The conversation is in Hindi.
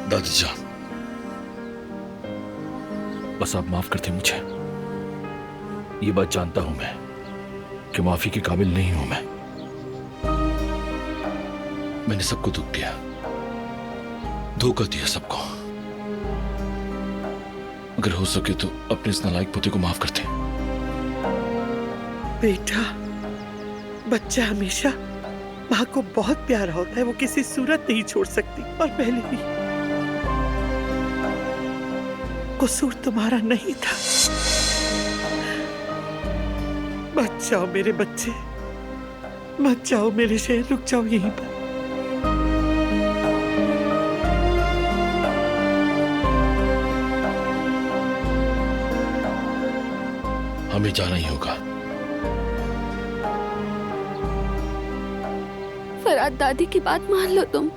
दादी जान, बस आप माफ कर दें मुझे। ये बात जानता हूं मैं कि माफी के काबिल नहीं हूं मैं। मैंने सबको दुख दिया, धोखा दिया सबको। अगर हो सके तो अपने इस नालायक पोते को माफ कर दे। बेटा, बच्चा हमेशा माँ को बहुत प्यारा होता है, वो किसी सूरत नहीं छोड़ सकती। और पहले भी कसूर तुम्हारा नहीं था। मत जाओ मेरे बच्चे, मत जाओ मेरे शेर, रुक जाओ यहीं पर। हमें जाना ही होगा। फराद, दादी की बात मान लो तुम।